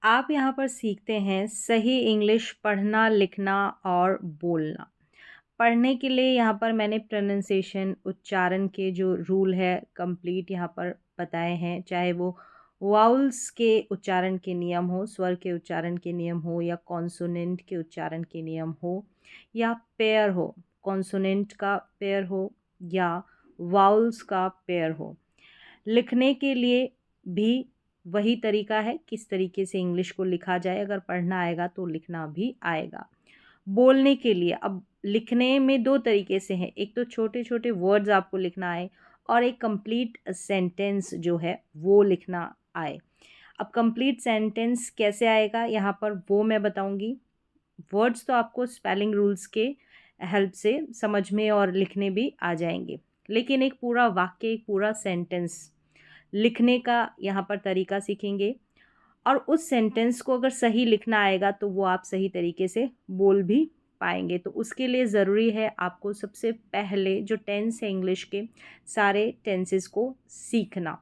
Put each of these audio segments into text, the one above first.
आप यहाँ पर सीखते हैं सही इंग्लिश पढ़ना, लिखना और बोलना। पढ़ने के लिए यहाँ पर मैंने प्रोनंसिएशन, उच्चारण के जो रूल है कंप्लीट यहाँ पर बताए हैं, चाहे वो वाउल्स के उच्चारण के नियम हो, स्वर के उच्चारण के नियम हो, या कॉन्सोनेंट के उच्चारण के नियम हो, या पेयर हो, कॉन्सोनेंट का पेयर हो या वाउल्स का पेयर हो। लिखने के लिए भी वही तरीका है, किस तरीके से इंग्लिश को लिखा जाए। अगर पढ़ना आएगा तो लिखना भी आएगा। बोलने के लिए अब लिखने में दो तरीके से हैं, एक तो छोटे छोटे वर्ड्स आपको लिखना आए और एक कंप्लीट सेंटेंस जो है वो लिखना आए। अब कंप्लीट सेंटेंस कैसे आएगा यहाँ पर वो मैं बताऊंगी। वर्ड्स तो आपको स्पेलिंग रूल्स के हेल्प से समझ में और लिखने भी आ जाएंगे, लेकिन एक पूरा वाक्य, एक पूरा सेंटेंस लिखने का यहाँ पर तरीका सीखेंगे। और उस सेंटेंस को अगर सही लिखना आएगा तो वो आप सही तरीके से बोल भी पाएंगे। तो उसके लिए ज़रूरी है आपको सबसे पहले जो टेंस है इंग्लिश के, सारे टेंसेस को सीखना।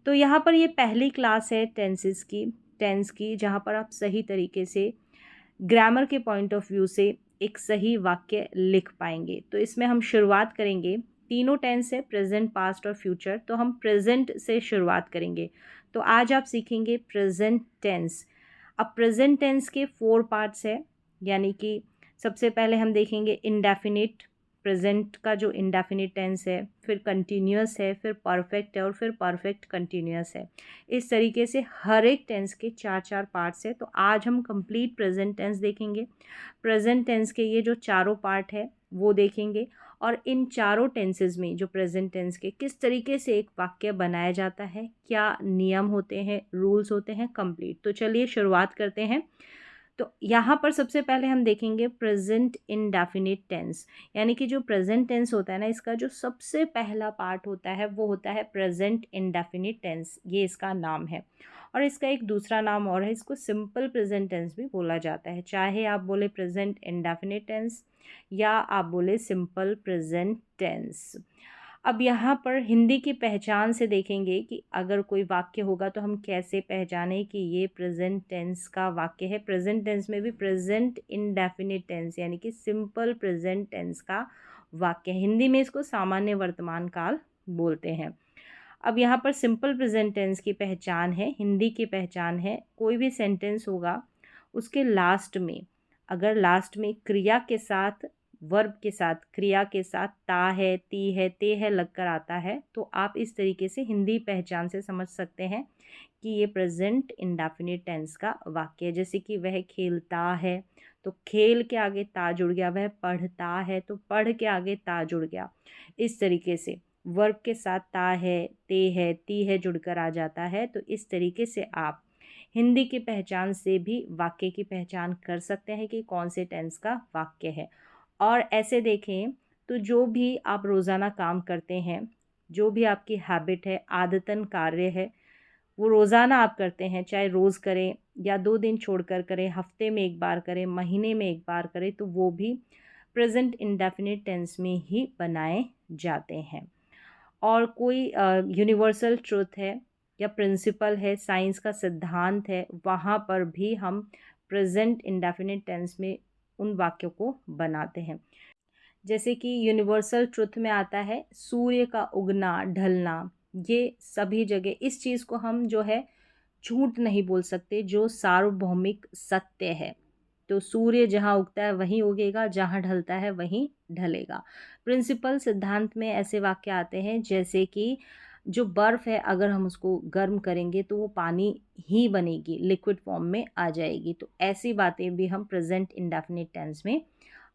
तो यहाँ पर ये पहली क्लास है टेंसेस की, टेंस की, जहाँ पर आप सही तरीके से ग्रामर के पॉइंट ऑफ व्यू से एक सही वाक्य लिख पाएंगे। तो इसमें हम शुरुआत करेंगे, तीनों टेंस है, प्रेजेंट, पास्ट और फ्यूचर, तो हम प्रेजेंट से शुरुआत करेंगे। तो आज आप सीखेंगे प्रेजेंट टेंस। अब प्रेजेंट टेंस के 4 पार्ट्स है, यानी कि सबसे पहले हम देखेंगे इंडेफिनिट, प्रेजेंट का जो इंडेफिनिट टेंस है, फिर कंटिन्यूअस है, फिर परफेक्ट है और फिर परफेक्ट कंटिन्यूअस है। इस तरीके से हर एक टेंस के 4-4 पार्ट्स है। तो आज हम कंप्लीट प्रेजेंट टेंस देखेंगे। प्रेजेंट टेंस के ये जो चारों पार्ट है वो देखेंगे, और इन चारों टेंसेस में जो प्रेजेंट टेंस के किस तरीके से एक वाक्य बनाया जाता है, क्या नियम होते हैं, रूल्स होते हैं, कंप्लीट। तो चलिए शुरुआत करते हैं। तो यहाँ पर सबसे पहले हम देखेंगे प्रेजेंट इंडेफिनिट टेंस, यानी कि जो प्रेजेंट टेंस होता है ना, इसका जो सबसे पहला पार्ट होता है वो होता है प्रेजेंट इंडेफिनिट टेंस, ये इसका नाम है। और इसका एक दूसरा नाम और है, इसको सिंपल प्रेजेंट टेंस भी बोला जाता है, चाहे आप बोले प्रेजेंट इंडेफिनिट टेंस या आप बोले सिंपल प्रेजेंट टेंस। अब यहाँ पर हिंदी की पहचान से देखेंगे कि अगर कोई वाक्य होगा तो हम कैसे पहचाने कि ये प्रेजेंट टेंस का वाक्य है। प्रेजेंट टेंस में भी प्रेजेंट इंडेफिनिट टेंस यानी कि सिंपल प्रेजेंट टेंस का वाक्य है। हिंदी में इसको सामान्य वर्तमान काल बोलते हैं। अब यहाँ पर सिंपल प्रेजेंट टेंस की पहचान है, हिंदी की पहचान है, कोई भी सेंटेंस होगा उसके लास्ट में, अगर लास्ट में क्रिया के साथ, वर्ब के साथ, क्रिया के साथ ता है, ती है, ते है लगकर आता है, तो आप इस तरीके से हिंदी पहचान से समझ सकते हैं कि ये प्रेजेंट इंडेफिनिट टेंस का वाक्य है। जैसे कि वह खेलता है, तो खेल के आगे ता जुड़ गया। वह पढ़ता है, तो पढ़ के आगे ता जुड़ गया। इस तरीके से वर्ब के साथ ता है, ते है, ती है जुड़कर आ जाता है। तो इस तरीके से आप हिंदी की पहचान से भी वाक्य की पहचान कर सकते हैं कि कौन से टेंस का वाक्य है। और ऐसे देखें तो जो भी आप रोज़ाना काम करते हैं, जो भी आपकी हैबिट है, आदतन कार्य है, वो रोज़ाना आप करते हैं, चाहे रोज़ करें या 2 दिन छोड़कर करें, हफ्ते में 1 बार करें, महीने में 1 बार करें, तो वो भी प्रेजेंट इंडेफिनिट टेंस में ही बनाए जाते हैं। और कोई यूनिवर्सल ट्रुथ है या प्रिंसिपल है, साइंस का सिद्धांत है, वहाँ पर भी हम प्रेजेंट इंडेफिनिट टेंस में उन वाक्यों को बनाते हैं। जैसे कि यूनिवर्सल ट्रुथ में आता है सूर्य का उगना, ढलना, ये सभी जगह इस चीज़ को हम जो है झूठ नहीं बोल सकते, जो सार्वभौमिक सत्य है। तो सूर्य जहाँ उगता है वहीं उगेगा, जहाँ ढलता है वहीं ढलेगा। प्रिंसिपल सिद्धांत में ऐसे वाक्य आते हैं जैसे कि जो बर्फ़ है अगर हम उसको गर्म करेंगे तो वो पानी ही बनेगी, लिक्विड फॉर्म में आ जाएगी। तो ऐसी बातें भी हम प्रेजेंट इंडेफिनिट टेंस में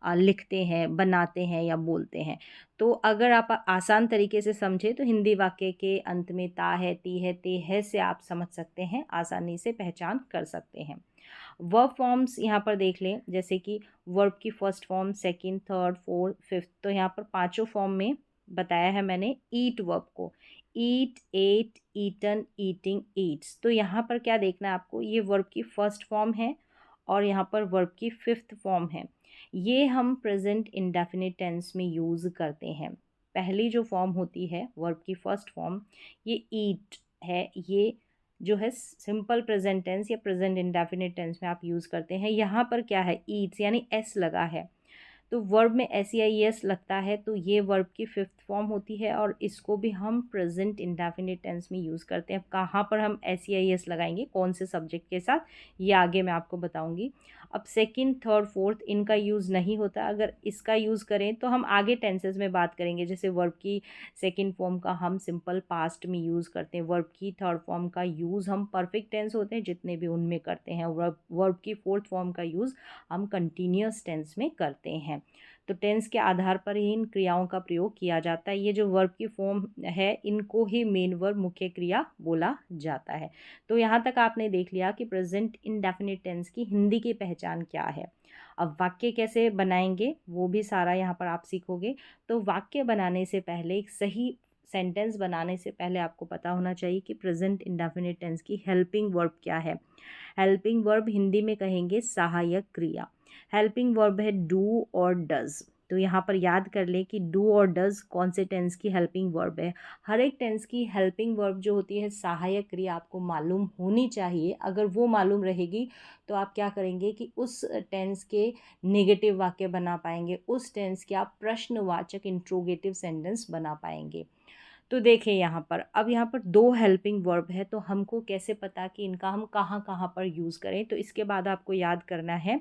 लिखते हैं, बनाते हैं या बोलते हैं। तो अगर आप आसान तरीके से समझें तो हिंदी वाक्य के अंत में ता है, ती है, ते है से आप समझ सकते हैं, आसानी से पहचान कर सकते हैं। वर्ब फॉर्म्स यहाँ पर देख लें, जैसे कि वर्ब की first form, second, third, fourth, fifth, तो यहाँ पर पांचों फॉर्म में बताया है मैंने ईट वर्ब को, ईट, एट, ईटन, ईटिंग, ईट्स। तो यहाँ पर क्या देखना है आपको, ये वर्ब की फर्स्ट फॉर्म है और यहाँ पर वर्ब की फिफ्थ फॉर्म है। ये हम प्रेजेंट इंडेफिनिट टेंस में यूज़ करते हैं। पहली जो फॉर्म होती है वर्ब की फर्स्ट फॉर्म, ये ईट है, ये जो है सिंपल प्रेजेंट टेंस या प्रेजेंट इंडेफिनिट टेंस में आप यूज़ करते हैं। यहाँ पर क्या है, ईट्स यानी एस लगा है, तो वर्ब में एस या ई एस लगता है, तो ये वर्ब की फिफ्थ फॉर्म होती है और इसको भी हम प्रेजेंट इंडेफिनिट टेंस में यूज़ करते हैं। अब कहाँ पर हम एस या ई एस लगाएंगे, कौन से सब्जेक्ट के साथ, ये आगे मैं आपको बताऊंगी। अब सेकंड, थर्ड, फोर्थ इनका यूज़ नहीं होता। अगर इसका यूज़ करें तो हम आगे टेंसेस में बात करेंगे। जैसे वर्ब की सेकंड फॉर्म का हम सिंपल पास्ट में यूज़ करते हैं, वर्ब की थर्ड फॉर्म का यूज़ हम परफेक्ट टेंस होते हैं जितने भी उनमें करते हैं, वर्ब की फोर्थ फॉर्म का यूज़ हम कंटिन्यूस टेंस में करते हैं। तो टेंस के आधार पर ही इन क्रियाओं का प्रयोग किया जाता है। ये जो वर्ब की फॉर्म है इनको ही मेन वर्ब, मुख्य क्रिया बोला जाता है। तो यहाँ तक आपने देख लिया कि प्रेजेंट इंडेफिनिट टेंस की हिंदी की पहचान क्या है। अब वाक्य कैसे बनाएंगे वो भी सारा यहाँ पर आप सीखोगे। तो वाक्य बनाने से पहले, एक सही सेंटेंस बनाने से पहले आपको पता होना चाहिए कि प्रेजेंट इंडेफिनिट टेंस की हेल्पिंग वर्ब क्या है। हेल्पिंग वर्ब हिंदी में कहेंगे सहायक क्रिया। हेल्पिंग वर्ब है डू और डज। तो यहाँ पर याद कर लें कि डू और डज कौन से टेंस की हेल्पिंग वर्ब है। हर एक टेंस की हेल्पिंग वर्ब जो होती है सहायक क्रिया आपको मालूम होनी चाहिए। अगर वो मालूम रहेगी तो आप क्या करेंगे कि उस टेंस के नेगेटिव वाक्य बना पाएंगे, उस टेंस के आप प्रश्नवाचक इंट्रोगेटिव सेंटेंस बना पाएंगे। तो देखिए यहाँ पर, अब यहाँ पर दो हेल्पिंग वर्ब है, तो हमको कैसे पता कि इनका हम कहाँ कहाँ पर यूज़ करें। तो इसके बाद आपको याद करना है,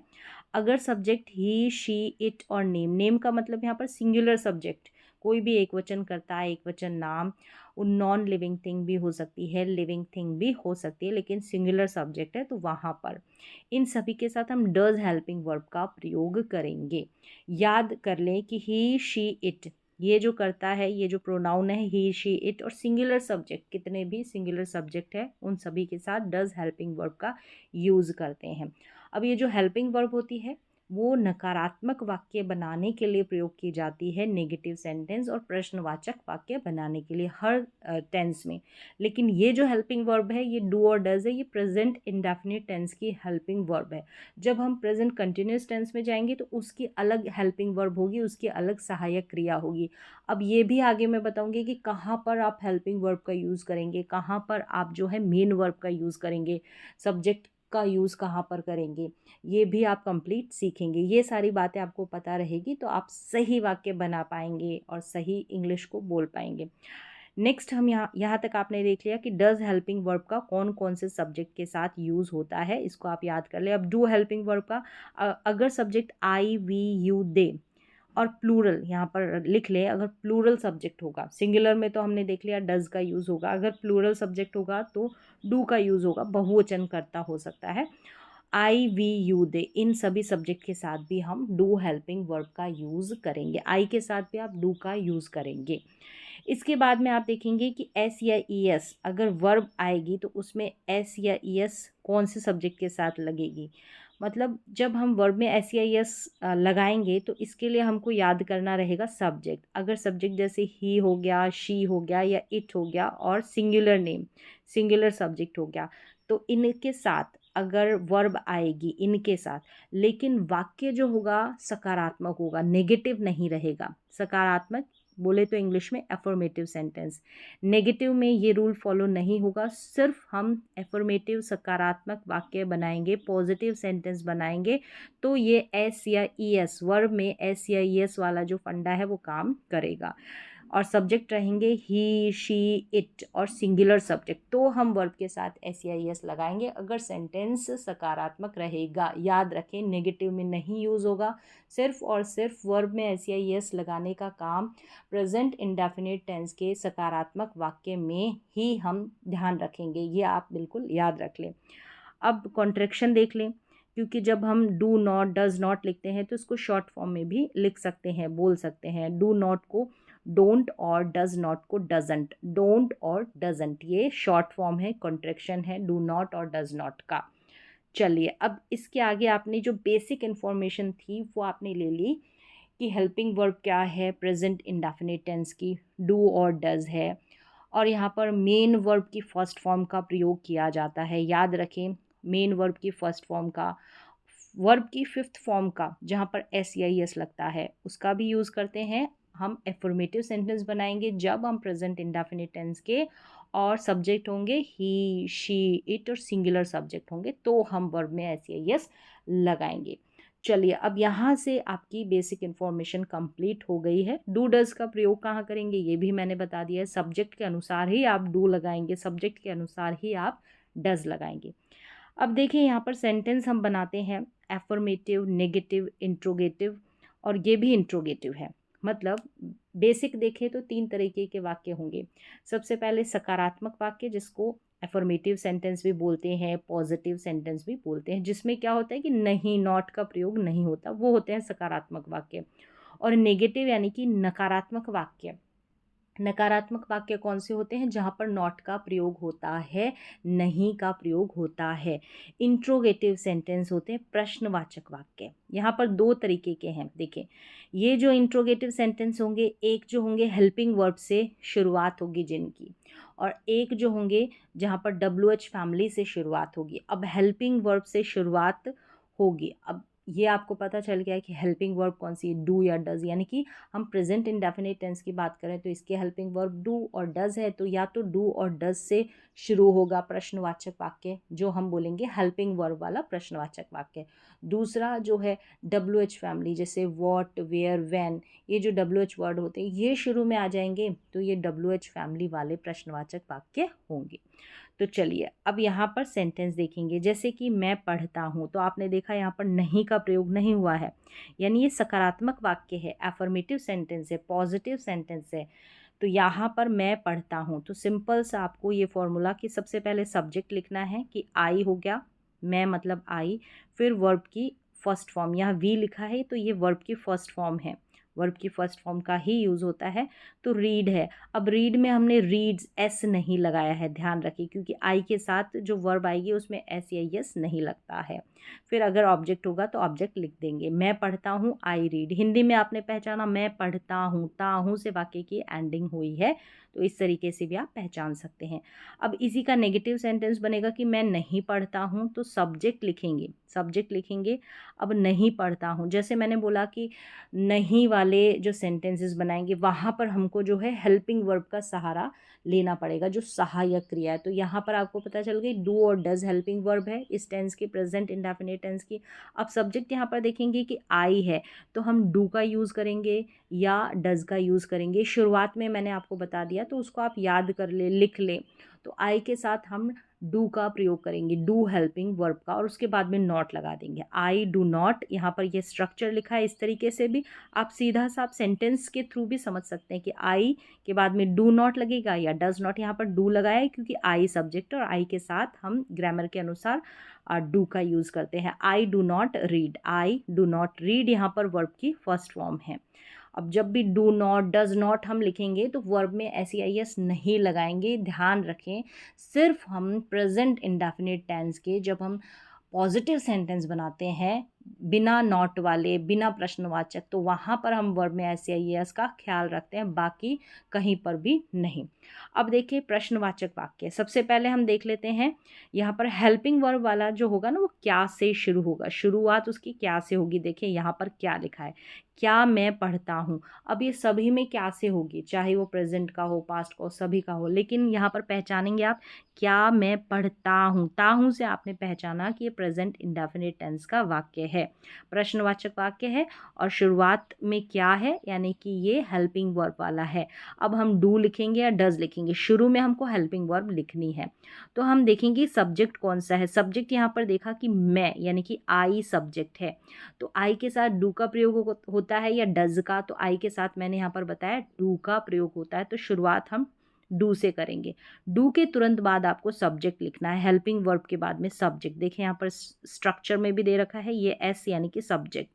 अगर सब्जेक्ट ही, शी, इट और नेम, नेम का मतलब यहाँ पर सिंगुलर सब्जेक्ट, कोई भी एक वचन करता है, एक वचन नाम, नॉन लिविंग थिंग भी हो सकती है, लिविंग थिंग भी हो सकती है, लेकिन सिंगुलर सब्जेक्ट है तो वहाँ पर इन सभी के साथ हम डज हेल्पिंग वर्ब का प्रयोग करेंगे। याद कर लें कि ही, शी, इट, ये जो करता है, ये जो प्रोनाउन है ही, शी, इट और सिंगुलर सब्जेक्ट, कितने भी सिंगुलर सब्जेक्ट है उन सभी के साथ डज हेल्पिंग वर्ब का यूज़ करते हैं। अब ये जो हेल्पिंग वर्ब होती है वो नकारात्मक वाक्य बनाने के लिए प्रयोग की जाती है, नेगेटिव सेंटेंस और प्रश्नवाचक वाक्य बनाने के लिए हर टेंस में। लेकिन ये जो हेल्पिंग वर्ब है, ये डू और डज है, ये प्रेजेंट इंडेफिनिट टेंस की हेल्पिंग वर्ब है। जब हम प्रेजेंट कंटिन्यूस टेंस में जाएंगे तो उसकी अलग हेल्पिंग वर्ब होगी, उसकी अलग सहायक क्रिया होगी। अब ये भी आगे मैं बताऊंगी कि कहाँ पर आप हेल्पिंग वर्ब का यूज़ करेंगे, कहाँ पर आप जो है मेन वर्ब का यूज़ करेंगे, सब्जेक्ट का यूज़ कहाँ पर करेंगे, ये भी आप कंप्लीट सीखेंगे। ये सारी बातें आपको पता रहेगी तो आप सही वाक्य बना पाएंगे और सही इंग्लिश को बोल पाएंगे। नेक्स्ट, हम यहाँ तक आपने देख लिया कि डज हेल्पिंग वर्ब का कौन कौन से सब्जेक्ट के साथ यूज़ होता है, इसको आप याद कर ले। अब डू हेल्पिंग वर्ब का अगर सब्जेक्ट आई, वी, यू, दे और प्लूरल यहाँ पर लिख ले, अगर प्लूरल सब्जेक्ट होगा, सिंगुलर में तो हमने देख लिया डज का यूज़ होगा, अगर प्लूरल सब्जेक्ट होगा तो डू का यूज़ होगा, बहुवचन करता हो सकता है। आई, वी, यू, दे, इन सभी सब्जेक्ट के साथ भी हम डू हेल्पिंग वर्ब का यूज़ करेंगे। आई के साथ भी आप डू का यूज़ करेंगे। इसके बाद में आप देखेंगे कि एस या ई एस अगर वर्ब आएगी तो उसमें एस या ई एस कौन से सब्जेक्ट के साथ लगेगी। मतलब जब हम वर्ब में एस या ई एस लगाएंगे तो इसके लिए हमको याद करना रहेगा सब्जेक्ट। अगर सब्जेक्ट जैसे ही हो गया, शी हो गया या इट हो गया और सिंगुलर नेम, सिंगुलर सब्जेक्ट हो गया, तो इनके साथ अगर वर्ब आएगी इनके साथ, लेकिन वाक्य जो होगा सकारात्मक होगा, नेगेटिव नहीं रहेगा। सकारात्मक बोले तो इंग्लिश में एफर्मेटिव सेंटेंस, नेगेटिव में ये रूल फॉलो नहीं होगा। सिर्फ हम एफर्मेटिव सकारात्मक वाक्य बनाएंगे, पॉजिटिव सेंटेंस बनाएंगे तो ये एस या ई एस, वर्ब में एस या ई एस वाला जो फंडा है वो काम करेगा। और सब्जेक्ट रहेंगे ही, शी, इट और सिंगुलर सब्जेक्ट, तो हम वर्ब के साथ एस या ई एस लगाएंगे अगर सेंटेंस सकारात्मक रहेगा। याद रखें नेगेटिव में नहीं यूज़ होगा। सिर्फ और सिर्फ वर्ब में एस या ई एस लगाने का काम प्रेजेंट इंडेफिनिट टेंस के सकारात्मक वाक्य में ही हम ध्यान रखेंगे, ये आप बिल्कुल याद रख लें। अब कॉन्ट्रैक्शन देख लें, क्योंकि जब हम डू नॉट, डज नॉट लिखते हैं तो इसको शॉर्ट फॉर्म में भी लिख सकते हैं, बोल सकते हैं। डू नॉट को डोंट और डज नॉट को डजंट, डोंट और डजंट ये शॉर्ट फॉर्म है, कॉन्ट्रैक्शन है डू नॉट और डज नॉट का। चलिए अब इसके आगे आपने जो बेसिक इन्फॉर्मेशन थी वो आपने ले ली कि हेल्पिंग वर्ब क्या है, प्रेजेंट इंडेफिनिट टेंस की डू और डज है, और यहाँ पर मेन वर्ब की फर्स्ट फॉर्म का प्रयोग किया जाता है। याद रखें मेन वर्ब की फर्स्ट फॉर्म का, वर्ब की फिफ्थ फॉर्म का जहाँ पर एस या एस लगता है उसका भी यूज़ करते हैं। हम एफर्मेटिव सेंटेंस बनाएंगे जब हम प्रेजेंट इंडेफिनिट टेंस के और सब्जेक्ट होंगे ही, शी, इट और सिंगुलर सब्जेक्ट होंगे, तो हम वर्ब में SEIS लगाएंगे। चलिए, अब यहाँ से आपकी बेसिक इन्फॉर्मेशन कंप्लीट हो गई है। डू डज का प्रयोग कहाँ करेंगे ये भी मैंने बता दिया है। सब्जेक्ट के अनुसार ही आप डू लगाएंगे, सब्जेक्ट के अनुसार ही आप डज लगाएंगे। अब देखिए यहाँ पर सेंटेंस हम बनाते हैं एफर्मेटिव, नेगेटिव, इंट्रोगेटिव, और ये भी इंट्रोगेटिव है। मतलब बेसिक देखें तो 3 तरीके के वाक्य होंगे। सबसे पहले सकारात्मक वाक्य, जिसको एफर्मेटिव सेंटेंस भी बोलते हैं, पॉजिटिव सेंटेंस भी बोलते हैं, जिसमें क्या होता है कि नहीं, नॉट का प्रयोग नहीं होता, वो होते हैं सकारात्मक वाक्य। और नेगेटिव यानी कि नकारात्मक वाक्य। नकारात्मक वाक्य कौन से होते हैं? जहाँ पर नॉट का प्रयोग होता है, नहीं का प्रयोग होता है। इंट्रोगेटिव सेंटेंस होते हैं प्रश्नवाचक वाक्य। यहाँ पर 2 तरीके के हैं। देखिए, ये जो इंट्रोगेटिव सेंटेंस होंगे, एक जो होंगे हेल्पिंग वर्ब से शुरुआत होगी जिनकी, और एक जो होंगे जहाँ पर WH फैमिली से शुरुआत होगी। अब हेल्पिंग वर्ब से शुरुआत होगी, अब ये आपको पता चल गया है कि हेल्पिंग वर्ब कौन सी, डू या डज। यानी कि हम प्रेजेंट इंडेफिनिट टेंस की बात करें तो इसके हेल्पिंग वर्ब डू और डज है, तो या तो डू और डज से शुरू होगा प्रश्नवाचक वाक्य, जो हम बोलेंगे हेल्पिंग वर्ब वाला प्रश्नवाचक वाक्य। दूसरा जो है WH फैमिली, जैसे व्हाट, वेयर, व्हेन, ये जो WH वर्ड होते हैं ये शुरू में आ जाएंगे, तो ये WH फैमिली वाले प्रश्नवाचक वाक्य होंगे। तो चलिए, अब यहाँ पर सेंटेंस देखेंगे। जैसे कि मैं पढ़ता हूँ, तो आपने देखा यहाँ पर नहीं का प्रयोग नहीं हुआ है, यानी ये सकारात्मक वाक्य है, एफर्मेटिव सेंटेंस है, पॉजिटिव सेंटेंस है। तो यहाँ पर मैं पढ़ता हूँ, तो सिंपल सा आपको ये फॉर्मूला कि सबसे पहले सब्जेक्ट लिखना है कि आई हो गया, मैं मतलब आई, फिर वर्ब की फर्स्ट फॉर्म, यहाँ वी लिखा है तो ये वर्ब की फर्स्ट फॉर्म है, वर्ब की फर्स्ट फॉर्म का ही यूज़ होता है। तो रीड है, अब रीड में हमने रीड्स एस नहीं लगाया है, ध्यान रखिए, क्योंकि आई के साथ जो वर्ब आएगी उसमें SEIS नहीं लगता है। फिर अगर ऑब्जेक्ट होगा तो ऑब्जेक्ट लिख देंगे। मैं पढ़ता हूँ, आई रीड। हिंदी में आपने पहचाना, मैं पढ़ता हूँ, ता हूँ से वाक्य की एंडिंग हुई है, तो इस तरीके से भी आप पहचान सकते हैं। अब इसी का नेगेटिव सेंटेंस बनेगा कि मैं नहीं पढ़ता हूँ, तो सब्जेक्ट लिखेंगे, सब्जेक्ट लिखेंगे। अब नहीं पढ़ता हूँ, जैसे मैंने बोला कि नहीं वाले जो सेंटेंसेस बनाएंगे वहाँ पर हमको जो है हेल्पिंग वर्ब का सहारा लेना पड़ेगा, जो सहायक क्रिया है। तो यहाँ पर आपको पता चल गई डू और डज हेल्पिंग वर्ब है इस टेंस की, प्रेजेंट इंडेफिनिट टेंस की। अब सब्जेक्ट यहाँ पर देखेंगे कि आई है, तो हम डू का यूज़ करेंगे या डज का यूज़ करेंगे। शुरुआत में मैंने आपको बता दिया, तो उसको आप याद कर ले, लिख लें। तो आई के साथ हम डू का प्रयोग करेंगे, डू हेल्पिंग वर्ब का, और उसके बाद में नॉट लगा देंगे, आई डू नॉट। यहाँ पर ये स्ट्रक्चर लिखा है, इस तरीके से भी आप सीधा सा आप सेंटेंस के थ्रू भी समझ सकते हैं कि आई के बाद में डू नॉट लगेगा या डज नॉट। यहाँ पर डू लगाया है क्योंकि आई सब्जेक्ट, और आई के साथ हम ग्रामर के अनुसार डू का यूज़ करते हैं। I do not read, I do not read यहाँ पर वर्ब की फर्स्ट फॉर्म है। अब जब भी डू नॉट, डज नॉट हम लिखेंगे तो वर्ब में SEIS नहीं लगाएंगे, ध्यान रखें। सिर्फ हम प्रेजेंट इंडेफिनिट टेंस के जब हम पॉजिटिव सेंटेंस बनाते हैं बिना नॉट वाले, बिना प्रश्नवाचक, तो वहाँ पर हम वर्ब में SEIS का ख्याल रखते हैं, बाकी कहीं पर भी नहीं। अब देखिए प्रश्नवाचक वाक्य, सबसे पहले हम देख लेते हैं। यहाँ पर हेल्पिंग वर्ब वाला जो होगा ना, वो क्या से शुरू होगा, शुरुआत उसकी क्या से होगी। देखिए यहाँ पर क्या लिखा है, क्या मैं पढ़ता हूँ। अब ये सभी में क्या से होगी, चाहे वो प्रेजेंट का हो, पास्ट का हो, सभी का हो, लेकिन यहाँ पर पहचानेंगे आप क्या मैं पढ़ता हूँ, ता हूँ से आपने पहचाना कि ये प्रेजेंट इंडेफिनिट टेंस का वाक्य है, प्रश्नवाचक वाक्य है, और शुरुआत में क्या है, यानी कि ये हेल्पिंग वर्ब वाला है। अब हम डू लिखेंगे या डज लिखेंगे, शुरू में हमको हेल्पिंग वर्ब लिखनी है। तो हम देखेंगे सब्जेक्ट कौन सा है। सब्जेक्ट यहाँ पर देखा कि मैं, यानी कि आई सब्जेक्ट है, तो आई के साथ डू का प्रयोग होता है या डज का, तो आई के साथ मैंने यहाँ पर बताया डू का प्रयोग होता है। तो शुरुआत हम डू से करेंगे। डू के तुरंत बाद आपको सब्जेक्ट लिखना है, हेल्पिंग वर्ब के बाद में सब्जेक्ट। देखिए यहाँ पर स्ट्रक्चर में भी दे रखा है ये एस, यानी कि सब्जेक्ट,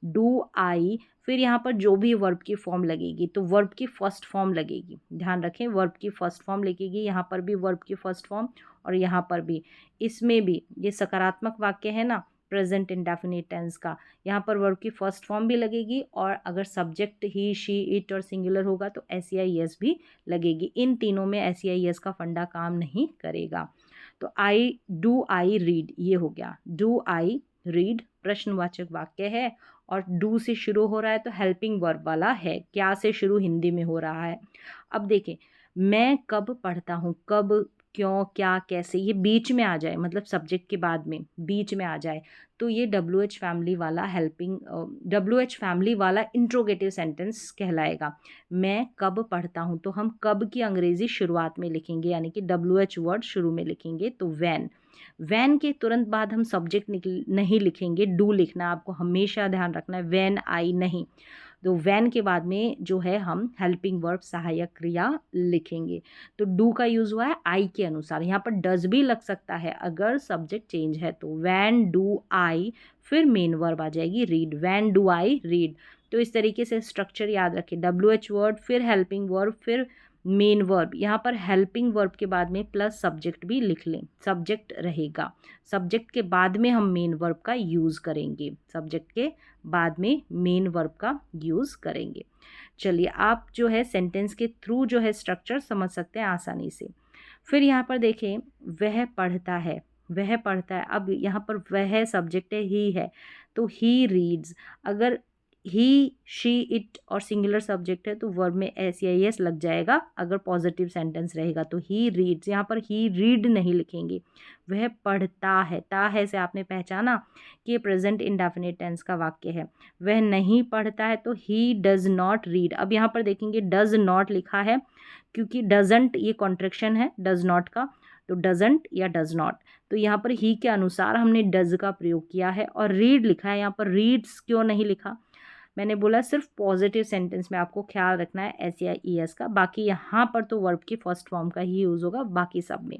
डू आई, फिर यहाँ पर जो भी वर्ब की फॉर्म लगेगी तो वर्ब की फर्स्ट फॉर्म लगेगी, ध्यान रखें, वर्ब की फर्स्ट फॉर्म लगेगी। यहाँ पर भी वर्ब की फर्स्ट फॉर्म, और यहाँ पर भी, इसमें भी ये सकारात्मक वाक्य है ना, प्रेजेंट इंडेफिनिट टेंस का, यहाँ पर वर्ब की फर्स्ट फॉर्म भी लगेगी, और अगर सब्जेक्ट ही, शी, इट और सिंगुलर होगा तो SEIS भी लगेगी। इन तीनों में SEIS का फंडा काम नहीं करेगा। तो आई डू आई रीड, ये हो गया, डू आई रीड प्रश्नवाचक वाक्य है, और डू से शुरू हो रहा है तो हेल्पिंग वर्ब वाला है, क्या से शुरू हिंदी में हो रहा है। अब देखें मैं कब पढ़ता हूँ, कब, क्यों, क्या, कैसे, ये बीच में आ जाए, मतलब सब्जेक्ट के बाद में बीच में आ जाए, तो ये WH फैमिली वाला WH फैमिली वाला इंट्रोगेटिव सेंटेंस कहलाएगा। मैं कब पढ़ता हूँ, तो हम कब की अंग्रेजी शुरुआत में लिखेंगे, यानी कि WH वर्ड शुरू में लिखेंगे, तो वैन के तुरंत बाद हम सब्जेक्ट नहीं लिखेंगे, डू लिखना, आपको हमेशा ध्यान रखना है, वैन आई नहीं। तो वैन के बाद में जो है हम हेल्पिंग वर्ब सहायक क्रिया लिखेंगे। तो डू का यूज़ हुआ है आई के अनुसार, यहाँ पर डज भी लग सकता है अगर सब्जेक्ट चेंज है तो। वैन डू आई, फिर मेन वर्ब आ जाएगी read, when do I read. तो इस तरीके से स्ट्रक्चर याद रखें, WH वर्ड, फिर हेल्पिंग वर्ब, फिर मेन वर्ब। यहाँ पर हेल्पिंग वर्ब के बाद में प्लस सब्जेक्ट भी लिख लें, सब्जेक्ट रहेगा। सब्जेक्ट के बाद में हम मेन वर्ब का यूज़ करेंगे, सब्जेक्ट के बाद में मेन वर्ब का यूज़ करेंगे। चलिए, आप जो है सेंटेंस के थ्रू जो है स्ट्रक्चर समझ सकते हैं आसानी से। फिर यहाँ पर देखें, वह पढ़ता है, वह पढ़ता है। अब यहाँ पर वह सब्जेक्ट है, ही है, तो ही रीड्स। अगर ही, शी, इट और सिंगुलर सब्जेक्ट है तो वर्ब में एस या एस लग जाएगा। अगर पॉजिटिव सेंटेंस रहेगा तो ही रीड्स, यहाँ पर ही रीड नहीं लिखेंगे, वह पढ़ता है। ता है से आपने पहचाना कि ये प्रेजेंट इंडेफिनिट टेंस का वाक्य है। वह नहीं पढ़ता है तो ही डज नॉट रीड। अब यहाँ पर देखेंगे डज नॉट लिखा है, क्योंकि डजंट ये कॉन्ट्रैक्शन है डज नॉट का, तो डजंट या डज नॉट। तो यहाँ पर ही के अनुसार हमने डज का प्रयोग किया है, और रीड लिखा है, यहाँ पर रीड्स क्यों नहीं लिखा, मैंने बोला सिर्फ पॉजिटिव सेंटेंस में आपको ख्याल रखना है एस या ई एस का, बाकी यहाँ पर तो वर्ब की फर्स्ट फॉर्म का ही यूज़ होगा, बाकी सब में।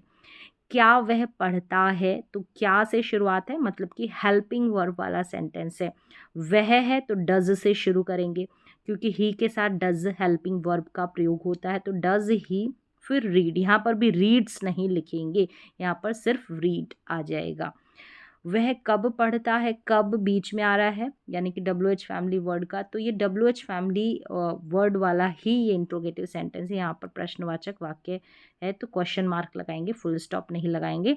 क्या वह पढ़ता है, तो क्या से शुरुआत है, मतलब कि हेल्पिंग वर्ब वाला सेंटेंस है। वह है तो डज से शुरू करेंगे, क्योंकि ही के साथ डज हेल्पिंग वर्ब का प्रयोग होता है, तो डज ही, फिर रीड। यहाँ पर भी रीड्स नहीं लिखेंगे, यहाँ पर सिर्फ रीड आ जाएगा। वह कब पढ़ता है, कब बीच में आ रहा है, यानी कि WH फैमिली वर्ड का, तो ये WH फैमिली वर्ड वाला ही ये इंट्रोगेटिव सेंटेंस है। यहाँ पर प्रश्नवाचक वाक्य है तो क्वेश्चन मार्क लगाएंगे, फुल स्टॉप नहीं लगाएंगे।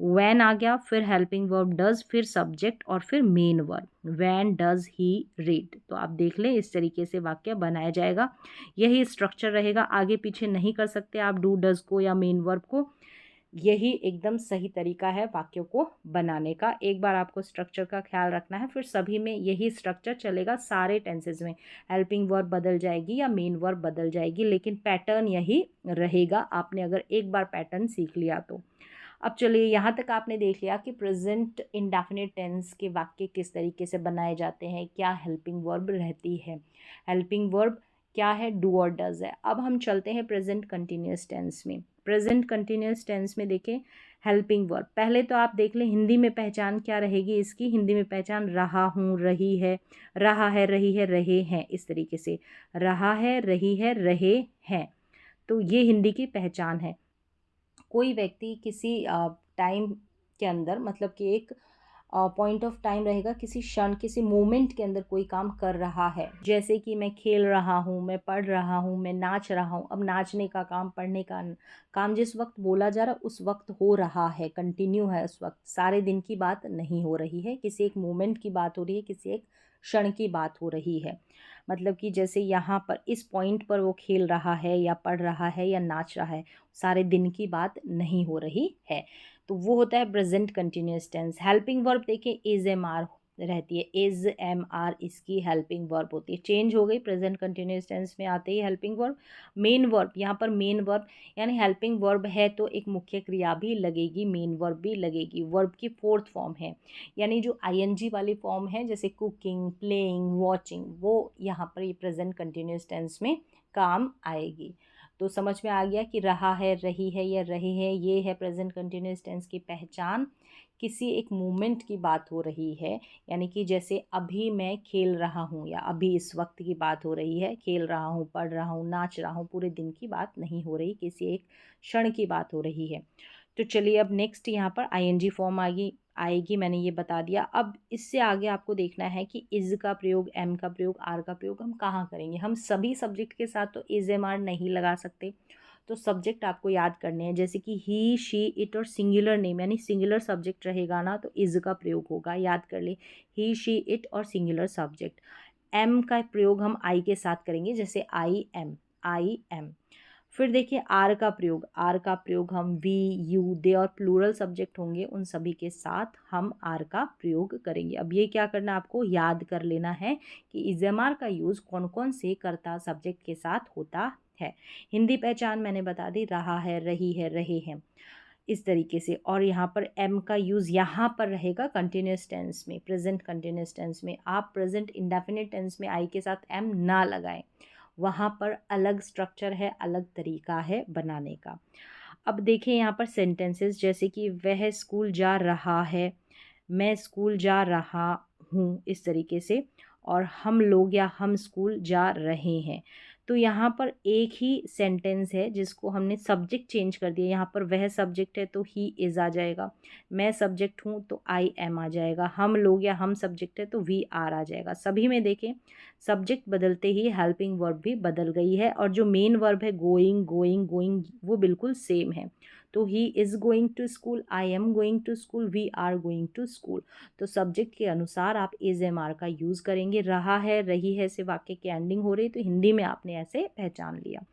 वैन आ गया, फिर हेल्पिंग वर्ब डज, फिर सब्जेक्ट और फिर main verb, van does he read. तो आप देख लें, इस तरीके से वाक्य बनाया जाएगा, यही स्ट्रक्चर रहेगा, आगे पीछे नहीं कर सकते आप डू डज को या मेन वर्ब को। यही एकदम सही तरीका है वाक्यों को बनाने का। एक बार आपको स्ट्रक्चर का ख्याल रखना है, फिर सभी में यही स्ट्रक्चर चलेगा, सारे टेंसेज में हेल्पिंग वर्ब बदल जाएगी या मेन वर्ब बदल जाएगी, लेकिन पैटर्न यही रहेगा, आपने अगर एक बार पैटर्न सीख लिया तो। अब चलिए, यहाँ तक आपने देख लिया कि प्रेजेंट इंडेफिनिट टेंस के वाक्य किस तरीके से बनाए जाते हैं, क्या हेल्पिंग वर्ब रहती है, हेल्पिंग वर्ब क्या है, डू और डज है। अब हम चलते हैं प्रेजेंट कंटिन्यूस टेंस में। प्रेजेंट कंटिन्यूस टेंस में देखें हेल्पिंग वर्ब, पहले तो आप देख लें हिंदी में पहचान क्या रहेगी इसकी। हिंदी में पहचान रहा हूँ, रही है, रहा है, रही है, रहे हैं, इस तरीके से रहा है, रही है, रहे हैं। तो ये हिंदी की पहचान है। कोई व्यक्ति किसी टाइम के अंदर, मतलब कि एक पॉइंट ऑफ टाइम रहेगा, किसी क्षण, किसी मोमेंट के अंदर कोई काम कर रहा है, जैसे कि मैं खेल रहा हूँ, मैं पढ़ रहा हूँ, मैं नाच रहा हूँ। अब नाचने का काम, पढ़ने का काम जिस वक्त बोला जा रहा है उस वक्त हो रहा है, कंटिन्यू है उस वक्त, सारे दिन की बात नहीं हो रही है, किसी एक मोमेंट की बात हो रही है, किसी एक क्षण की बात हो रही है। मतलब कि जैसे यहाँ पर इस पॉइंट पर वो खेल रहा है या पढ़ रहा है या नाच रहा है, सारे दिन की बात नहीं हो रही है, तो वो होता है present continuous tense. Helping verb देखिए इज एम आर रहती है, इज एम आर इसकी हेल्पिंग वर्ब होती है, चेंज हो गई, प्रेजेंट कंटिन्यूस टेंस में आते ही हेल्पिंग वर्ब। मेन वर्ब, यहाँ पर मेन वर्ब यानी हेल्पिंग वर्ब है तो एक मुख्य क्रिया भी लगेगी, मेन वर्ब भी लगेगी, वर्ब की फोर्थ फॉर्म है, यानी जो आईएनजी वाली फॉर्म है जैसे कुकिंग, प्लेइंग, वॉचिंग, वो यहाँ पर ये प्रेजेंट कंटिन्यूस टेंस में काम आएगी। तो समझ में आ गया कि रहा है, रही है या रहे हैं, ये है प्रेजेंट कंटिन्यूस टेंस की पहचान। किसी एक मोमेंट की बात हो रही है, यानी कि जैसे अभी मैं खेल रहा हूँ, या अभी इस वक्त की बात हो रही है, खेल रहा हूँ, पढ़ रहा हूँ, नाच रहा हूँ, पूरे दिन की बात नहीं हो रही, किसी एक क्षण की बात हो रही है। तो चलिए, अब नेक्स्ट यहाँ पर आईएनजी फॉर्म आएगी, मैंने ये बता दिया। अब इससे आगे आपको देखना है कि इज़ का प्रयोग, एम का प्रयोग, आर का प्रयोग हम कहाँ करेंगे। हम सभी सब्जेक्ट के साथ तो इज़ एम आर नहीं लगा सकते, तो सब्जेक्ट आपको याद करने हैं, जैसे कि ही, शी, इट और सिंगुलर नेम, यानी सिंगुलर सब्जेक्ट रहेगा ना तो इज़ का प्रयोग होगा, याद कर ले, ही, शी, इट और सिंगुलर सब्जेक्ट। एम का प्रयोग हम आई के साथ करेंगे, जैसे आई एम, आई एम। फिर देखिए आर का प्रयोग, आर का प्रयोग हम वी, यू, दे और प्लूरल सब्जेक्ट होंगे उन सभी के साथ हम आर का प्रयोग करेंगे। अब ये क्या करना, आपको याद कर लेना है कि इज़-एम-आर का यूज़ कौन कौन से कर्ता सब्जेक्ट के साथ होता है। हिंदी पहचान मैंने बता दी, रहा है, रही है, रहे हैं, इस तरीके से। और यहाँ पर एम का यूज़ यहाँ पर रहेगा कंटिन्यूस टेंस में, प्रेजेंट कंटिन्यूस टेंस में। आप प्रेजेंट इंडेफिनिट टेंस में आई के साथ एम ना लगाएं, वहाँ पर अलग स्ट्रक्चर है, अलग तरीका है बनाने का। अब देखें यहाँ पर सेंटेंसेस, जैसे कि वह स्कूल जा रहा है, मैं स्कूल जा रहा हूँ, इस तरीके से। और हम लोग या हम स्कूल जा रहे हैं, तो यहाँ पर एक ही सेंटेंस है जिसको हमने सब्जेक्ट चेंज कर दिया। यहाँ पर वह सब्जेक्ट है तो ही इज़ आ जाएगा, मैं सब्जेक्ट हूँ तो आई एम आ जाएगा, हम लोग या हम सब्जेक्ट है तो वी आर आ जाएगा। सभी में देखें सब्जेक्ट बदलते ही हेल्पिंग वर्ब भी बदल गई है, और जो मेन वर्ब है गोइंग, गोइंग, गोइंग, वो बिल्कुल सेम है। तो ही is going to school, I am going to school, we are going to school. तो सब्जेक्ट के अनुसार आप इज़ एम आर का यूज़ करेंगे। रहा है, रही है से वाक्य की एंडिंग हो रही, तो हिंदी में आपने ऐसे पहचान लिया।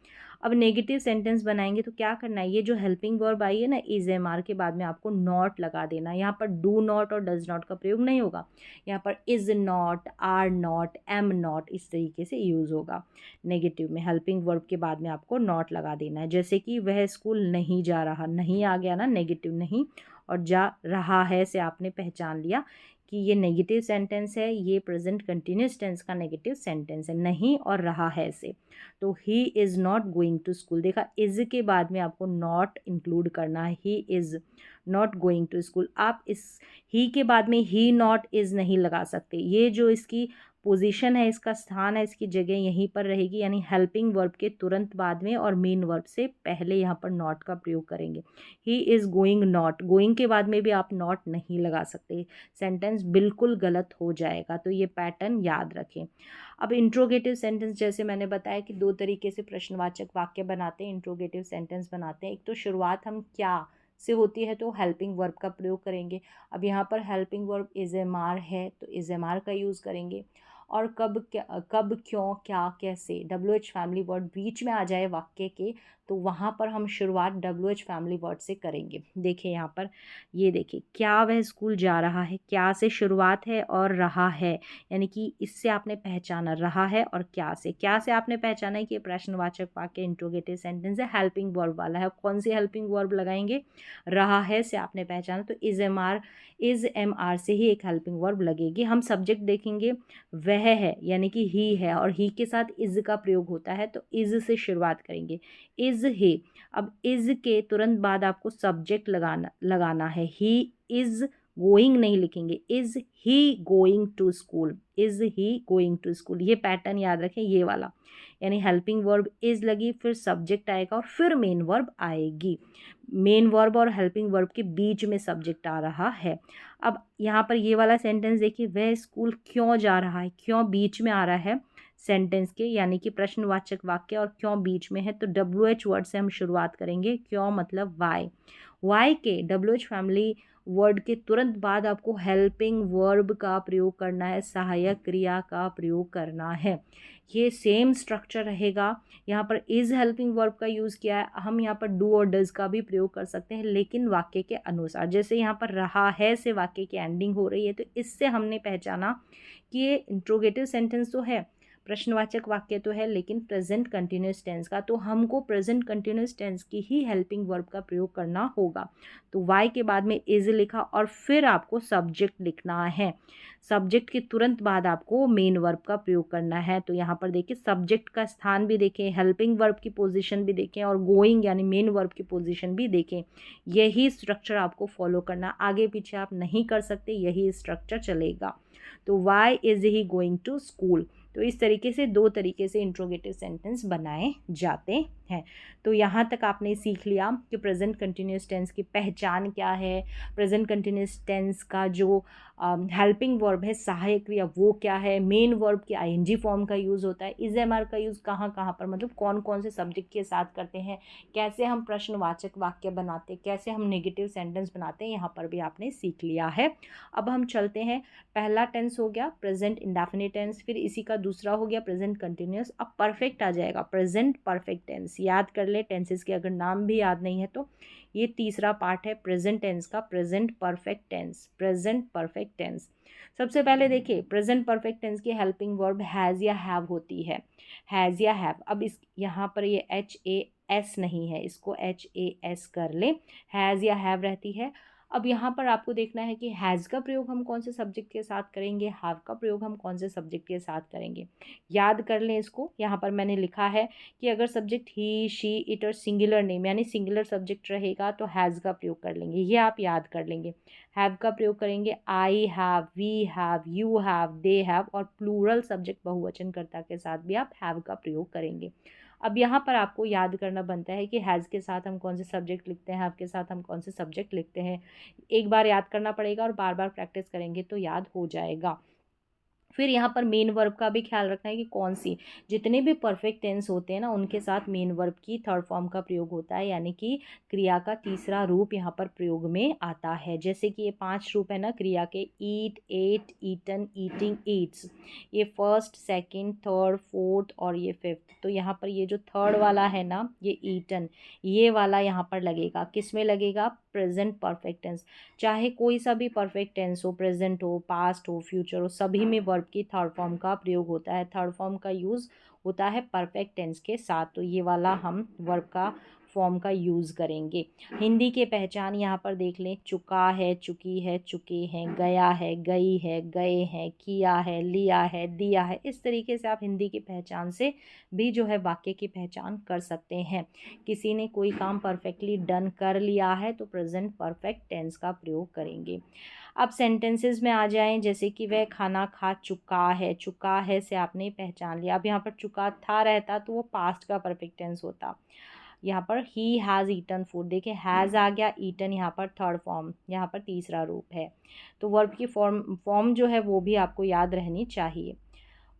अब नेगेटिव सेंटेंस बनाएंगे तो क्या करना है, ये जो हेल्पिंग वर्ब आई है ना इज़ एम आर के बाद में आपको नॉट लगा देना। यहाँ पर डू नॉट और डज नॉट का प्रयोग नहीं होगा, यहाँ पर is not, are not, am not, इस तरीके से यूज़ होगा। नेगेटिव में हेल्पिंग वर्ब के बाद में आपको नॉट लगा देना है। जैसे कि वह स्कूल नहीं जा रहा, नहीं आ गया ना, नेगेटिव नहीं, और जा रहा है से आपने पहचान लिया कि ये नेगेटिव सेंटेंस है, ये प्रेजेंट कंटिन्यूस टेंस का नेगेटिव सेंटेंस है, नहीं और रहा है से। तो ही is not going to school, देखा इज़ के बाद में आपको नॉट इंक्लूड करना है, he is not going to school. आप इस ही के बाद में ही नॉट इज़ नहीं लगा सकते, ये जो इसकी पोजीशन है, इसका स्थान है, इसकी जगह यहीं पर रहेगी, यानी हेल्पिंग वर्ब के तुरंत बाद में और मेन वर्ब से पहले यहाँ पर नॉट का प्रयोग करेंगे। ही इज़ गोइंग नॉट, गोइंग के बाद में भी आप नॉट नहीं लगा सकते, सेंटेंस बिल्कुल गलत हो जाएगा, तो ये पैटर्न याद रखें। अब इंट्रोगेटिव सेंटेंस, जैसे मैंने बताया कि दो तरीके से प्रश्नवाचक वाक्य बनाते हैं, इंट्रोगेटिव सेंटेंस बनाते हैं। एक तो शुरुआत हम क्या से होती है तो हेल्पिंग वर्ब का प्रयोग करेंगे। अब यहाँ पर helping verb is am are है तो इज़ एम आर का यूज़ करेंगे। और कब, क्या, कब, क्यों, क्या, कैसे, डब्ल्यू एच फैमिली वर्ड बीच में आ जाए वाक्य के, तो वहाँ पर हम शुरुआत डब्ल्यू एच फैमिली वर्ड से करेंगे। देखिए यहाँ पर, ये देखिए, क्या वह स्कूल जा रहा है, क्या से शुरुआत है और रहा है, यानी कि इससे आपने पहचाना रहा है, और क्या से आपने पहचाना है कि प्रश्नवाचक वाक्य इंट्रोगेटिव सेंटेंस है, हेल्पिंग वर्ब वाला है। कौन सी हेल्पिंग वर्ब लगाएंगे, रहा है से आपने पहचाना, तो इज़ एम आर से ही एक हेल्पिंग वर्ब लगेगी। हम सब्जेक्ट देखेंगे, वह है यानी कि ही है, और ही के साथ इज़ का प्रयोग होता है, तो इज़ से शुरुआत करेंगे, इज़ ही। अब इज़ के तुरंत बाद आपको सब्जेक्ट लगाना है, ही इज़ गोइंग नहीं लिखेंगे, is he going to school, is he going to school, ये पैटर्न याद रखें, ये वाला, यानी हेल्पिंग वर्ब इज़ लगी, फिर सब्जेक्ट आएगा और फिर मेन वर्ब आएगी। मेन वर्ब और हेल्पिंग वर्ब के बीच में सब्जेक्ट आ रहा है। अब यहाँ पर ये वाला सेंटेंस देखिए, वह स्कूल क्यों जा रहा है, क्यों बीच में आ रहा है सेंटेंस के, यानी कि प्रश्नवाचक वाक्य और क्यों बीच में है, तो डब्ल्यू एच वर्ड से हम शुरुआत करेंगे। क्यों मतलब वाई, वाई के डब्ल्यू एच फैमिली वर्ड के तुरंत बाद आपको हेल्पिंग वर्ब का प्रयोग करना है, सहायक क्रिया का प्रयोग करना है। ये सेम स्ट्रक्चर रहेगा। यहाँ पर इज़ हेल्पिंग वर्ब का यूज़ किया है, हम यहाँ पर डू और डज का भी प्रयोग कर सकते हैं, लेकिन वाक्य के अनुसार। जैसे यहाँ पर रहा है से वाक्य की एंडिंग हो रही है, तो इससे हमने पहचाना कि ये इंट्रोगेटिव सेंटेंस तो है, प्रश्नवाचक वाक्य तो है, लेकिन प्रेजेंट कंटिन्यूस टेंस का, तो हमको प्रेजेंट कंटिन्यूस टेंस की ही हेल्पिंग वर्ब का प्रयोग करना होगा। तो वाई के बाद में इज़ लिखा और फिर आपको सब्जेक्ट लिखना है, सब्जेक्ट के तुरंत बाद आपको मेन वर्ब का प्रयोग करना है। तो यहाँ पर देखिए सब्जेक्ट का स्थान भी देखें, हेल्पिंग वर्ब की पोजीशन भी देखें, और गोइंग यानी मेन वर्ब की पोजीशन भी देखें। यही स्ट्रक्चर आपको फॉलो करना, आगे पीछे आप नहीं कर सकते, यही स्ट्रक्चर चलेगा। तो why is he going to school, तो इस तरीके से दो तरीके से इंट्रोगेटिव सेंटेंस बनाए जाते हैं। तो यहाँ तक आपने सीख लिया कि प्रेजेंट कंटिन्यूस टेंस की पहचान क्या है, प्रेजेंट कंटिन्यूस टेंस का जो हेल्पिंग वर्ब है, सहायक क्रिया, वो क्या है, मेन वर्ब की आईएनजी फॉर्म का यूज़ होता है, इज़ एम आर का यूज़ कहाँ कहाँ पर, मतलब कौन कौन से सब्जेक्ट के साथ करते हैं, कैसे हम प्रश्नवाचक वाक्य बनाते, कैसे हम नेगेटिव सेंटेंस बनाते हैं, यहाँ पर भी आपने सीख लिया है। अब हम चलते हैं, पहला टेंस हो गया प्रेजेंट इंडेफिनिट टेंस, फिर इसी का दूसरा हो गया प्रेजेंट कंटिन्यूस। अब परफेक्ट आ जाएगा, प्रेजेंट परफेक्ट टेंस, याद कर ले, टेंसेस के अगर नाम भी याद नहीं है तो। ये तीसरा पार्ट है प्रेजेंट टेंस का, present perfect tense, present perfect tense. सबसे पहले देखिए प्रेजेंट परफेक्ट टेंस की हेल्पिंग वर्ब हैज़ या हैव होती है, हैज़ या हैव। अब इस यहाँ पर ये HAS नहीं है, इसको HAS कर ले, हैज़ या हैव रहती है। अब यहाँ पर आपको देखना है कि हैज़ का प्रयोग हम कौन से सब्जेक्ट के साथ करेंगे, हैव का प्रयोग हम कौन से सब्जेक्ट के साथ करेंगे। याद कर लें इसको। यहाँ पर मैंने लिखा है कि अगर सब्जेक्ट ही, शी, इट और सिंगुलर नेम यानी सिंगुलर सब्जेक्ट रहेगा तो हैज़ का प्रयोग कर लेंगे, ये आप याद कर लेंगे। हैव का प्रयोग करेंगे I have, we have, you have, they have, और प्लूरल सब्जेक्ट बहुवचनकर्ता के साथ भी आप हैव का प्रयोग करेंगे। अब यहाँ पर आपको याद करना बनता है कि हैज़ के साथ हम कौन से सब्जेक्ट लिखते हैं, हैव के साथ हम कौन से सब्जेक्ट लिखते हैं। एक बार याद करना पड़ेगा और बार बार प्रैक्टिस करेंगे तो याद हो जाएगा। फिर यहाँ पर मेन वर्ब का भी ख्याल रखना है कि कौन सी, जितने भी परफेक्ट टेंस होते हैं ना उनके साथ मेन वर्ब की थर्ड फॉर्म का प्रयोग होता है, यानी कि क्रिया का तीसरा रूप यहाँ पर प्रयोग में आता है। जैसे कि ये 5 रूप है ना क्रिया के, ईट, एट, ईटन, ईटिंग, ईट्स, ये फर्स्ट, सेकंड, थर्ड, फोर्थ और ये फिफ्थ। तो यहाँ पर ये जो थर्ड वाला है ना, ये ईटन, ये वाला यहाँ पर लगेगा, किस में लगेगा, प्रेजेंट परफेक्ट टेंस। चाहे कोई सा भी परफेक्ट टेंस हो, प्रेजेंट हो, पास्ट हो, फ्यूचर हो, सभी में वर्ब की थर्ड फॉर्म का प्रयोग होता है। थर्ड फॉर्म का यूज़ होता है परफेक्ट टेंस के साथ, तो ये वाला हम वर्ब का फॉर्म का यूज़ करेंगे। हिंदी के पहचान यहाँ पर देख लें, चुका है, चुकी है, चुके हैं, गया है, गई है, गए हैं, किया है, लिया है, दिया है। इस तरीके से आप हिंदी की पहचान से भी जो है वाक्य की पहचान कर सकते हैं। किसी ने कोई काम परफेक्टली डन कर लिया है तो प्रेजेंट परफेक्ट टेंस का प्रयोग करेंगे। अब सेंटेंसेस में आ जाएं, जैसे कि वह खाना खा चुका है, चुका है से आपने पहचान लिया। अब यहाँ पर चुका था रहता तो वो पास्ट का परफेक्ट टेंस होता। यहाँ पर ही हैज़ ईटन फूड, देखिए हैज़ आ गया, ईटन यहाँ पर थर्ड फॉर्म, यहाँ पर तीसरा रूप है। तो वर्ब की फॉर्म जो है वो भी आपको याद रहनी चाहिए।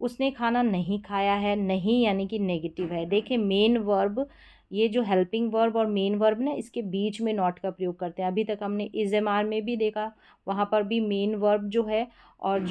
उसने खाना नहीं खाया है, नहीं यानी कि नेगेटिव है। देखिए मेन वर्ब, ये जो हेल्पिंग वर्ब और मेन वर्ब ना, इसके बीच में नॉट का प्रयोग करते हैं। अभी तक हमने इज एम आर में भी देखा, वहाँ पर भी मेन वर्ब जो है और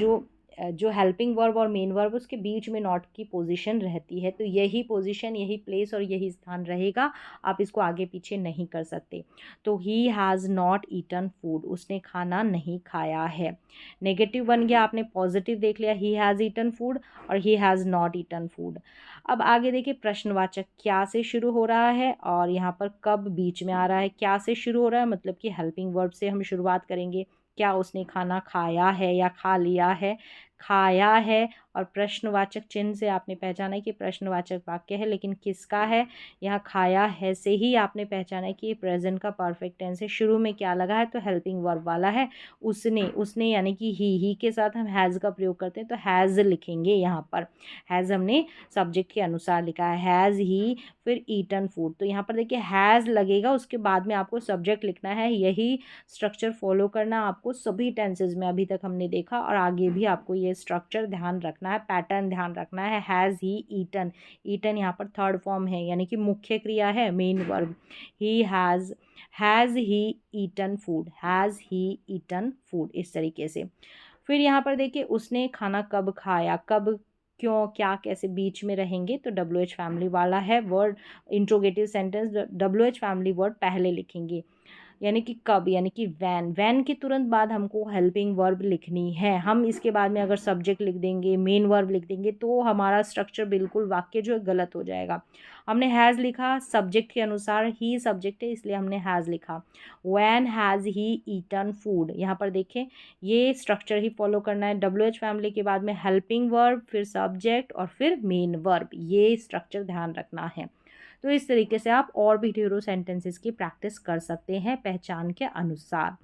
जो हेल्पिंग वर्ब और मेन वर्ब उसके बीच में नॉट की पोजीशन रहती है। तो यही पोजीशन, यही प्लेस और यही स्थान रहेगा, आप इसको आगे पीछे नहीं कर सकते। तो he has not eaten food, उसने खाना नहीं खाया है। नेगेटिव बन गया, आपने पॉजिटिव देख लिया, ही हैज़ ईटन फूड और he has not eaten food. अब आगे देखिए प्रश्नवाचक क्या से शुरू हो रहा है और यहाँ पर कब बीच में आ रहा है। क्या से शुरू हो रहा है मतलब कि हेल्पिंग वर्ब से हम शुरुआत करेंगे। क्या उसने खाना खाया है या खा लिया है, खाया है। और प्रश्नवाचक चिन्ह से आपने पहचाना है कि प्रश्नवाचक वाक्य है, लेकिन किसका है, यहाँ खाया है से ही आपने पहचाना है कि प्रेजेंट का परफेक्ट टेंस है। शुरू में क्या लगा है तो हेल्पिंग वर्ब वाला है, उसने यानी कि ही के साथ हम हैज़ का प्रयोग करते हैं तो हैज़ लिखेंगे। यहाँ पर हैज़ हमने सब्जेक्ट के अनुसार लिखा है, हैज़ ही, फिर ईटन फूड। तो यहाँ पर देखिए हैज़ लगेगा, उसके बाद में आपको सब्जेक्ट लिखना है। यही स्ट्रक्चर फॉलो करना आपको सभी टेंसेज में अभी तक हमने देखा और आगे भी आपको ये स्ट्रक्चर ध्यान रखना है, पैटर्न ध्यान रखना है। हैज़ ही ईटन, ईटन यहाँ पर थर्ड फॉर्म है यानी कि मुख्य क्रिया है, main verb. He has he eaten food, has he eaten food, इस तरीके से। फिर यहाँ पर देखिए उसने खाना कब खाया, कब, क्यों, क्या, कैसे बीच में रहेंगे तो WH फैमिली वाला है word. Interrogative sentence WH family word पहले लिखेंगे, यानी कि कब, यानी कि वैन के तुरंत बाद हमको हेल्पिंग वर्ब लिखनी है। हम इसके बाद में अगर सब्जेक्ट लिख देंगे, मेन वर्ब लिख देंगे तो हमारा स्ट्रक्चर बिल्कुल वाक्य जो है गलत हो जाएगा। हमने हैज़ लिखा, सब्जेक्ट के अनुसार ही सब्जेक्ट है इसलिए हमने हैज़ लिखा। When has he eaten food, यहाँ पर देखें ये स्ट्रक्चर ही फॉलो करना है। WH फैमिली के बाद में हेल्पिंग वर्ब, फिर सब्जेक्ट और फिर मेन वर्ब, ये स्ट्रक्चर ध्यान रखना है। तो इस तरीके से आप और भी ढेरों सेंटेंसेस की प्रैक्टिस कर सकते हैं पहचान के अनुसार।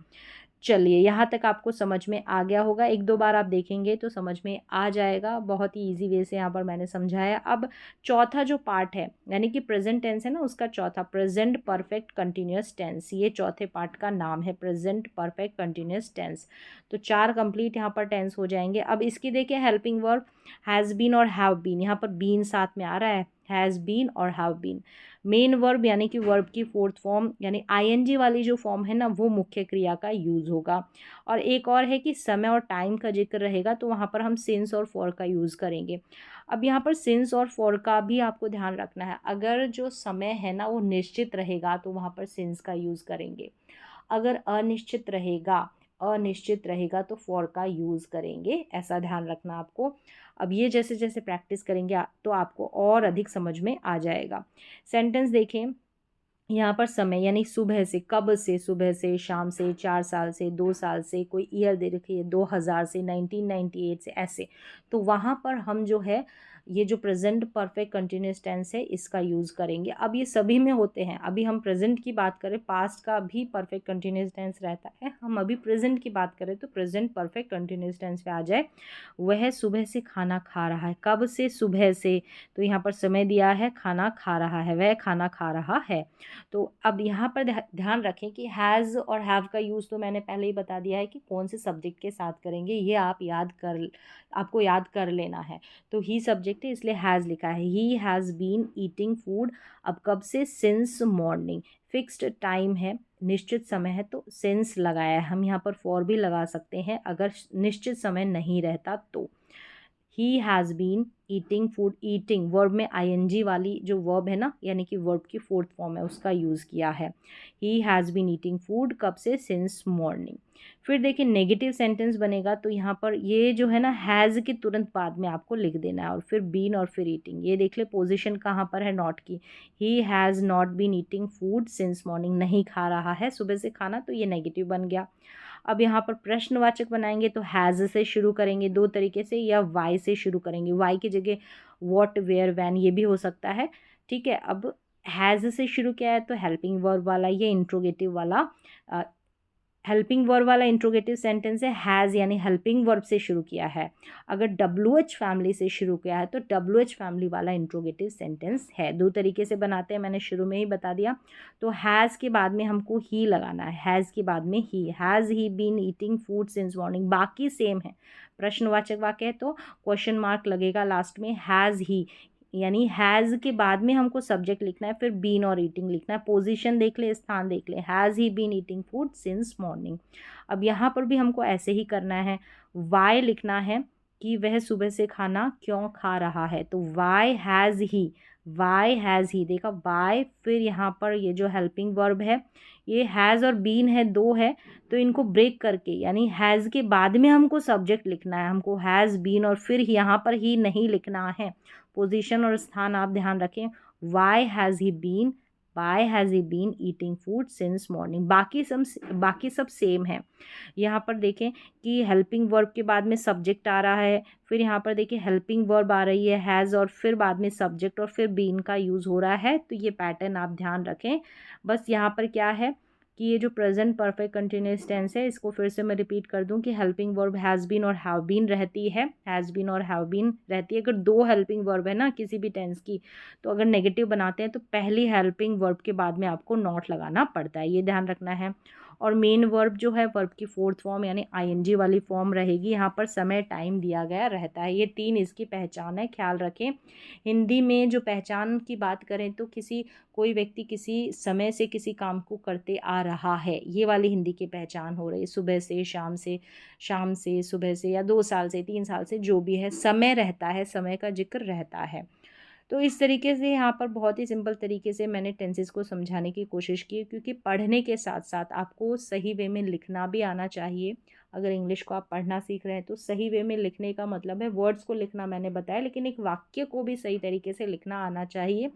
चलिए यहाँ तक आपको समझ में आ गया होगा, एक दो बार आप देखेंगे तो समझ में आ जाएगा। बहुत ही इजी वे से यहाँ पर मैंने समझाया। अब चौथा जो पार्ट है यानी कि प्रेजेंट टेंस है ना, उसका चौथा प्रेजेंट परफेक्ट कंटिन्यूस टेंस, ये चौथे पार्ट का नाम है प्रेजेंट परफेक्ट कंटिन्यूस टेंस। तो 4 कंप्लीट यहाँ पर टेंस हो जाएंगे। अब इसकी देखिए हेल्पिंग वर्ब हैज़ बीन और हैव बीन, यहाँ पर बीन साथ में आ रहा है, हैज़ बीन और हैव बीन। मेन वर्ब यानी कि वर्ब की फोर्थ फॉर्म यानी आईएनजी वाली जो फॉर्म है ना, वो मुख्य क्रिया का यूज़ होगा। और एक और है कि समय और टाइम का जिक्र रहेगा तो वहाँ पर हम सिंस और फॉर का यूज़ करेंगे। अब यहाँ पर सिंस और फॉर का भी आपको ध्यान रखना है। अगर जो समय है ना वो निश्चित रहेगा तो वहाँ पर सिंस का यूज़ करेंगे। अगर अनिश्चित रहेगा तो फॉर का यूज़ करेंगे, ऐसा ध्यान रखना आपको। अब ये जैसे जैसे प्रैक्टिस करेंगे तो आपको और अधिक समझ में आ जाएगा। सेंटेंस देखें, यहाँ पर समय यानी सुबह से, कब से, सुबह से, शाम से, 4 साल से, 2 साल से, कोई ईयर दे रखी है 2000 से, 1998 से, ऐसे। तो वहाँ पर हम जो है ये जो प्रेजेंट परफेक्ट कंटिन्यूस टेंस है इसका यूज़ करेंगे। अब ये सभी में होते हैं, अभी हम प्रेजेंट की बात करें, पास्ट का भी परफेक्ट कंटिन्यूस टेंस रहता है। हम अभी प्रेजेंट की बात करें तो प्रेजेंट परफेक्ट कंटिन्यूस टेंस पे आ जाए। वह सुबह से खाना खा रहा है, कब से, सुबह से, तो यहाँ पर समय दिया है, खाना खा रहा है, वह खाना खा रहा है। तो अब यहाँ पर ध्यान रखें कि हैज़ और हैव का यूज़ तो मैंने पहले ही बता दिया है कि कौन से सब्जेक्ट के साथ करेंगे, ये आपको याद कर लेना है। तो ही सब्जेक्ट है इसलिए हैज़ लिखा है। He has been eating food, अब कब से, सिंस मॉर्निंग। फिक्स्ड टाइम है, निश्चित समय है तो सिंस लगाया है। हम यहाँ पर फॉर भी लगा सकते हैं अगर निश्चित समय नहीं रहता तो। He has been eating food, eating verb में आईएनजी वाली जो वर्ब है ना, यानी कि वर्ब की फोर्थ फॉर्म है, उसका यूज़ किया है। He has been eating food, कब से, सिंस मॉर्निंग। फिर देखिए नेगेटिव सेंटेंस बनेगा तो यहाँ पर ये जो है ना हैज़ के तुरंत बाद में आपको लिख देना है और फिर बीन और फिर ईटिंग। ये देख ले पोजीशन कहाँ पर है नॉट की। He has not been eating food since morning, नहीं खा रहा है सुबह से खाना, तो ये नेगेटिव बन गया। अब यहाँ पर प्रश्नवाचक बनाएंगे तो हैज़ से शुरू करेंगे दो तरीके से, या वाई से शुरू करेंगे। वाई की जगह व्हाट, वेयर, व्हेन ये भी हो सकता है। ठीक है, अब हैज़ से शुरू किया है तो हेल्पिंग वर्ब वाला, ये इंट्रोगेटिव वाला हेल्पिंग वर्ब वाला इंट्रोगेटिव सेंटेंस है। हैज़ यानी हेल्पिंग वर्ब से शुरू किया है। अगर WH फैमिली से शुरू किया है तो WH फैमिली वाला इंट्रोगेटिव सेंटेंस है। दो तरीके से बनाते हैं, मैंने शुरू में ही बता दिया। तो हैज़ के बाद में हमको ही लगाना है, हैज़ के बाद में ही। Has he been eating food since morning, बाकी सेम है। प्रश्नवाचक वाक्य है तो क्वेश्चन मार्क लगेगा लास्ट में। हैज़ ही यानी हैज़ के बाद में हमको सब्जेक्ट लिखना है, फिर बीन और ईटिंग लिखना है। पोजीशन देख ले, स्थान देख ले, has he been eating food since morning. अब यहाँ पर भी हमको ऐसे ही करना है। वाई लिखना है कि वह सुबह से खाना क्यों खा रहा है, तो वाई हैज़ ही, देखा वाई, फिर यहाँ पर ये जो हेल्पिंग वर्ब है, ये हैज़ और बीन है, दो है, तो इनको ब्रेक करके यानी हैज़ के बाद में हमको सब्जेक्ट लिखना है। हमको हैज़ बीन और फिर यहाँ पर ही नहीं लिखना है। पोजीशन और स्थान आप ध्यान रखें। Why has he been eating food since morning. बाकी सब सेम है। यहाँ पर देखें कि हेल्पिंग वर्ब के बाद में सब्जेक्ट आ रहा है, फिर यहाँ पर देखिए हेल्पिंग वर्ब आ रही है हैज़, और फिर बाद में सब्जेक्ट और फिर बीन का यूज़ हो रहा है। तो ये पैटर्न आप ध्यान रखें। बस यहाँ पर क्या है कि ये जो प्रेजेंट परफेक्ट कंटिन्यूअस टेंस है, इसको फिर से मैं रिपीट कर दूं कि हेल्पिंग वर्ब हैज़ बीन और हैव बीन रहती है। हैज़ बीन और हैव बीन रहती है। अगर दो हेल्पिंग वर्ब है ना किसी भी टेंस की, तो अगर नेगेटिव बनाते हैं तो पहली हेल्पिंग वर्ब के बाद में आपको नॉट लगाना पड़ता है, ये ध्यान रखना है। और मेन वर्ब जो है वर्ब की फोर्थ फॉर्म यानी आईएनजी वाली फॉर्म रहेगी। यहाँ पर समय टाइम दिया गया रहता है। ये तीन इसकी पहचान है, ख्याल रखें। हिंदी में जो पहचान की बात करें तो कोई व्यक्ति किसी समय से किसी काम को करते आ रहा है, ये वाली हिंदी की पहचान हो रही है। सुबह से, शाम से, सुबह से, या 2 साल से, 3 साल से, जो भी है समय रहता है, समय का जिक्र रहता है। तो इस तरीके से यहाँ पर बहुत ही सिंपल तरीके से मैंने टेंसेस को समझाने की कोशिश की, क्योंकि पढ़ने के साथ साथ आपको सही वे में लिखना भी आना चाहिए। अगर इंग्लिश को आप पढ़ना सीख रहे हैं तो सही वे में लिखने का मतलब है वर्ड्स को लिखना मैंने बताया, लेकिन एक वाक्य को भी सही तरीके से लिखना आना चाहिए।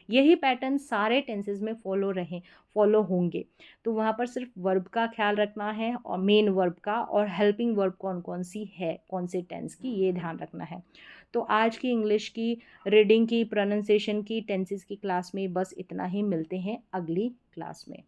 यही पैटर्न सारे टेंसेस में फॉलो होंगे। तो वहाँ पर सिर्फ वर्ब का ख्याल रखना है और मेन वर्ब का, और हेल्पिंग वर्ब कौन कौन सी है, कौन से टेंस की, ये ध्यान रखना है। तो आज की इंग्लिश की रीडिंग की, प्रोनाउंसिएशन की, टेंसेस की क्लास में बस इतना ही। मिलते हैं अगली क्लास में।